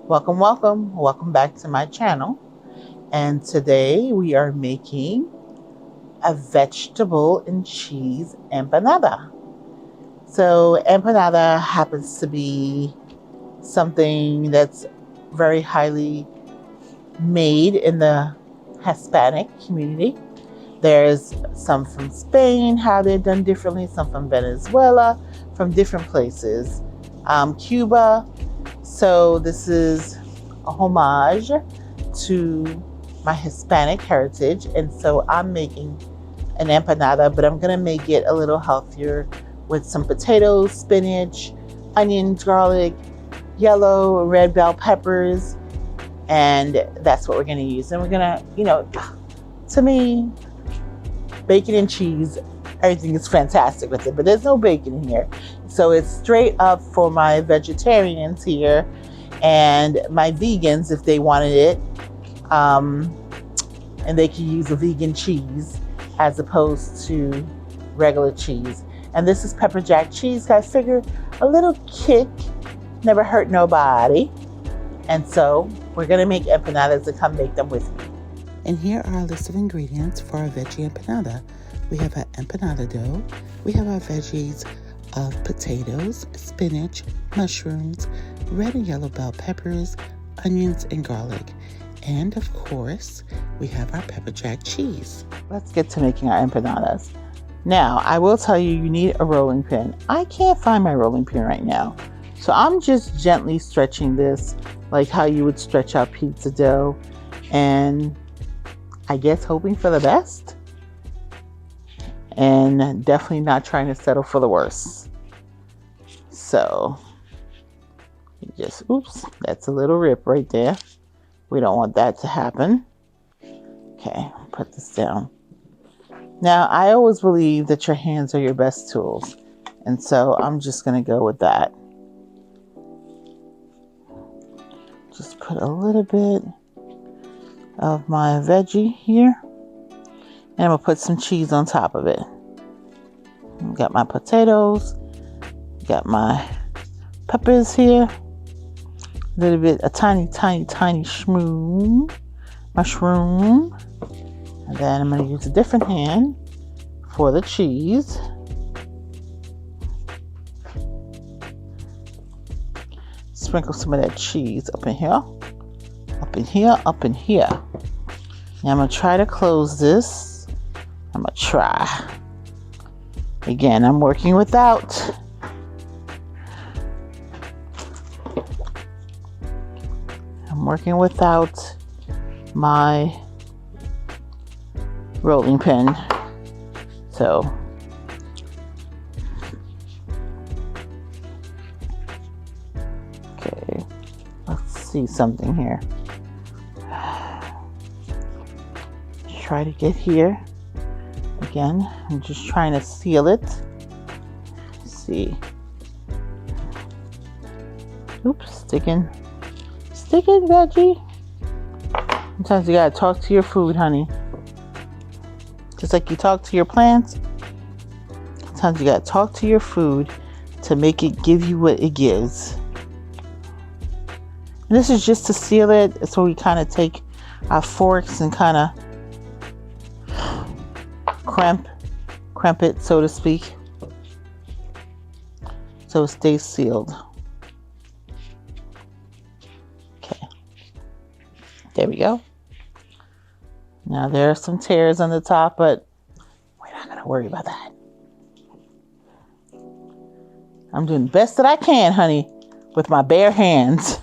Welcome back to my channel. And today we are making a vegetable and cheese empanada. So empanada happens to be something that's very highly made in the Hispanic community. There's some from Spain, how they're done differently, some from Venezuela, from different places, Cuba. So this is a homage to my Hispanic heritage. And so I'm making an empanada, but I'm gonna make it a little healthier with some potatoes, spinach, onions, garlic, yellow, red bell peppers. And that's what we're gonna use. And we're gonna, to me, bacon and cheese, everything is fantastic with it, but there's no bacon in here. So it's straight up for my vegetarians here and my vegans if they wanted it. And they can use a vegan cheese as opposed to regular cheese. And this is pepper jack cheese. I figure a little kick never hurt nobody. And so we're gonna make empanadas and come make them with me. And here are our list of ingredients for our veggie empanada. We have our empanada dough. We have our veggies of potatoes, spinach, mushrooms, red and yellow bell peppers, onions, and garlic. And of course, we have our pepper jack cheese. Let's get to making our empanadas. Now, I will tell you, you need a rolling pin. I can't find my rolling pin right now. So I'm just gently stretching this like how you would stretch out pizza dough. And I guess hoping for the best. And definitely not trying to settle for the worst. So, just, oops, that's a little rip right there. We don't want that to happen. Okay, put this down. Now, I always believe that your hands are your best tools. And so I'm just going to go with that. Just put a little bit of my veggie here. And I'm going to put some cheese on top of it. Got my potatoes. Got my peppers here. A little bit, a tiny mushroom. And then I'm going to use a different hand for the cheese. Sprinkle some of that cheese up in here. Up in here, up in here. Now I'm going to try to close this. I'm going to try. Again, I'm working without. My rolling pin. So okay, let's see something here. Try to get here. Again, I'm just trying to seal it. Let's see. Oops, sticking veggie. Sometimes you gotta talk to your food, honey. Just like you talk to your plants. Sometimes you gotta talk to your food to make it give you what it gives. And this is just to seal it. So we kind of take our forks and kind of cramp it, so to speak, so it stays sealed. Okay, there we go. Now there are some tears on the top, but we're not gonna worry about that. I'm doing the best that I can, honey, with my bare hands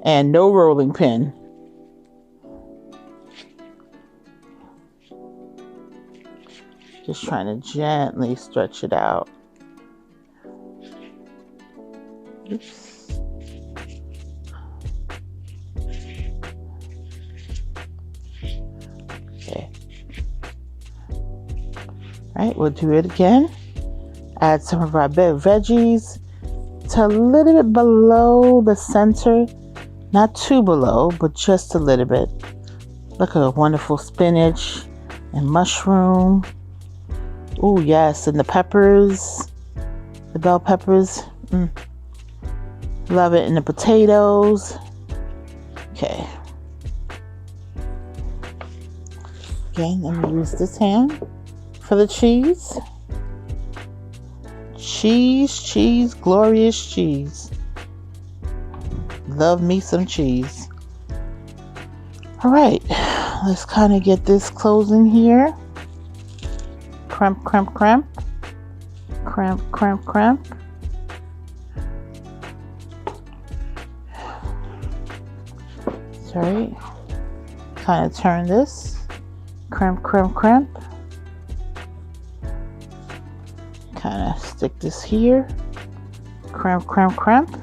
and no rolling pin. Just trying to gently stretch it out. Oops. Okay. All right, we'll do it again. Add some of our veggies to a little bit below the center. Not too below, but just a little bit. Look at the wonderful spinach and mushroom. Oh, yes, and the peppers, the bell peppers. Love it. And the potatoes. Okay. Again, let me use this hand for the cheese. Cheese, glorious cheese. Love me some cheese. All right, let's kind of get this closing here. Crimp, crimp, crimp. Crimp, crimp, crimp. Sorry. Kind of turn this. Crimp, crimp, crimp. Kind of stick this here. Crimp, crimp, crimp.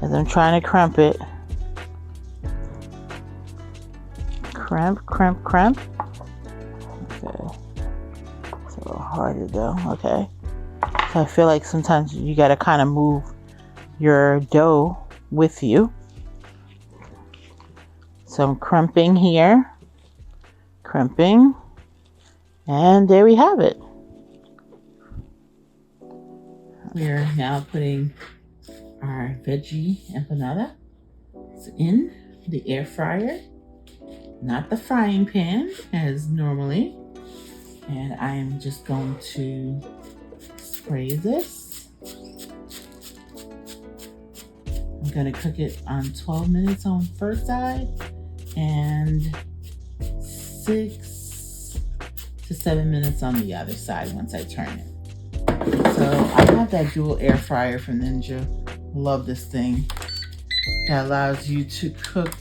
As I'm trying to crimp it. Crimp, crimp, crimp. Okay. It's a little harder though. Okay. So I feel like sometimes you got to kind of move your dough with you. So I'm crimping here. Crimping. And there we have it. We're now putting our veggie empanada in the air fryer, not the frying pan as normally. And I am just going to spray this. I'm going to cook it on 12 minutes on first side and 6 to 7 minutes on the other side once I turn it. So I have that dual air fryer from Ninja. Love this thing. That allows you to cook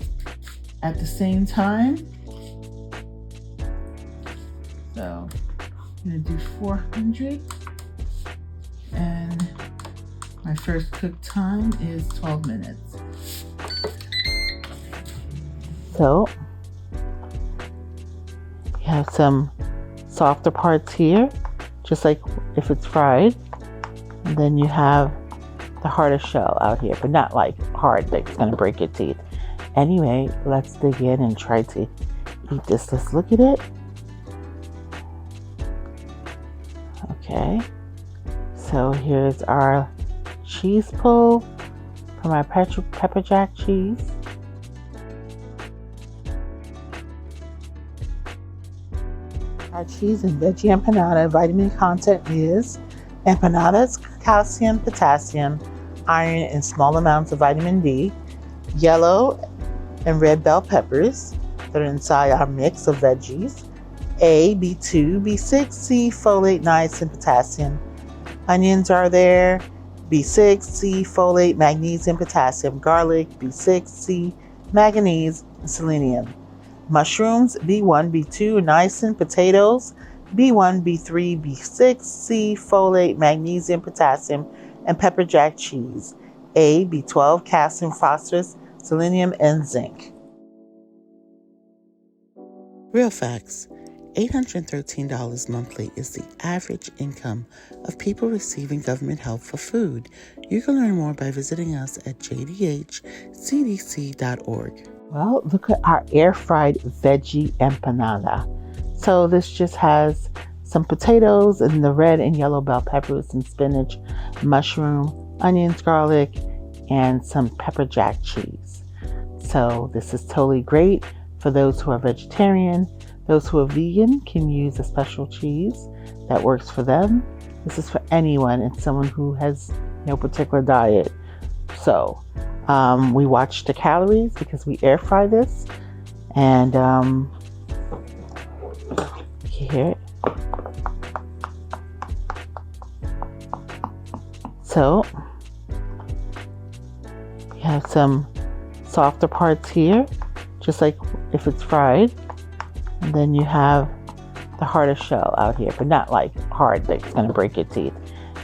at the same time. So I'm gonna do 400, and my first cook time is 12 minutes. So we have some softer parts here, just like if it's fried, and then you have the harder shell out here, but not like hard that it's gonna break your teeth. Anyway, let's dig in and try to eat this. Let's look at it. Okay, so here's our cheese pull from our pepper jack cheese. Our cheese and veggie empanada vitamin content is empanadas, calcium, potassium, iron, and small amounts of vitamin D, yellow and red bell peppers that are inside our mix of veggies, A, B2, B6, C, folate, niacin, potassium. Onions are there, B6, C, folate, magnesium, potassium, garlic, B6, C, manganese, and selenium. Mushrooms, B1, B2, niacin, potatoes, B1, B3, B6, C, folate, magnesium, potassium, and pepper jack cheese, A, B12, calcium, phosphorus, selenium, and zinc. Real facts. $813 monthly is the average income of people receiving government help for food. You can learn more by visiting us at jdhcdc.org. Well, look at our air-fried veggie empanada. So this just has some potatoes and the red and yellow bell peppers, some spinach, mushroom, onions, garlic, and some pepper jack cheese. So this is totally great for those who are vegetarian. Those who are vegan can use a special cheese that works for them. This is for anyone and someone who has no particular diet. So we watch the calories because we air fry this. And you hear it. So we have some softer parts here, just like if it's fried. And then you have the harder shell out here, but not like hard that it's gonna break your teeth.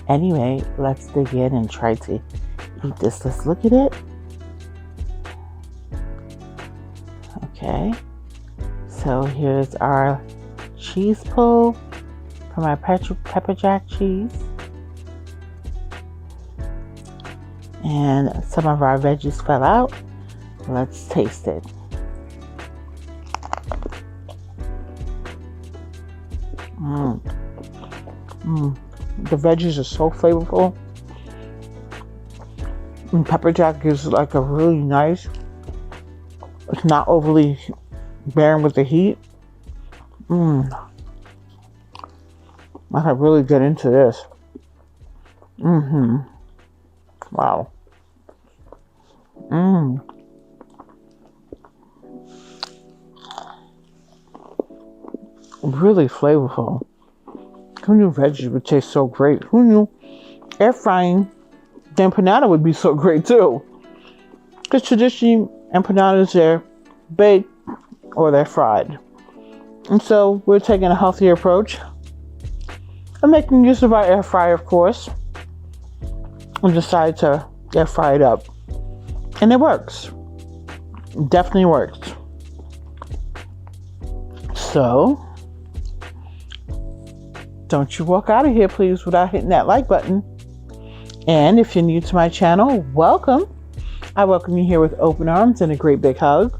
Anyway, let's dig in and try to eat this. Let's look at it. Okay, so here's our cheese pull from our pepper jack cheese. And some of our veggies fell out. Let's taste it. The veggies are so flavorful. And pepper jack gives it like a really nice, it's not overly bearing with the heat. I could really get into this. Wow. Really flavorful. Who knew veggies would taste so great? Who knew air frying the empanada would be so great too? Because traditionally empanadas, they're baked or they're fried. And so we're taking a healthier approach and making use of our air fryer, of course, and decided to air fry it up. And it works. It definitely works. So don't you walk out of here, please, without hitting that like button. And if you're new to my channel, welcome. I welcome you here with open arms and a great big hug.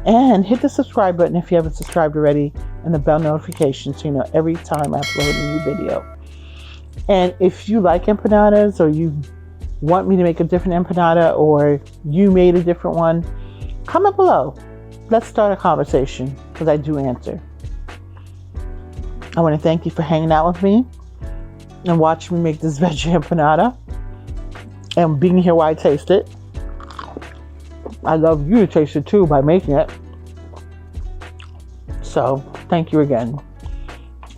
And hit the subscribe button if you haven't subscribed already, and the bell notification so you know every time I upload a new video. And if you like empanadas, or you want me to make a different empanada, or you made a different one, comment below. Let's start a conversation, because I do answer. I want to thank you for hanging out with me and watching me make this veggie empanada and being here while I taste it. I love you to taste it too by making it. So thank you again.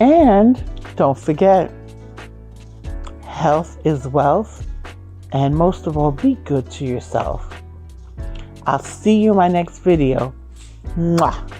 And don't forget, health is wealth, and most of all, be good to yourself. I'll see you in my next video. Mwah.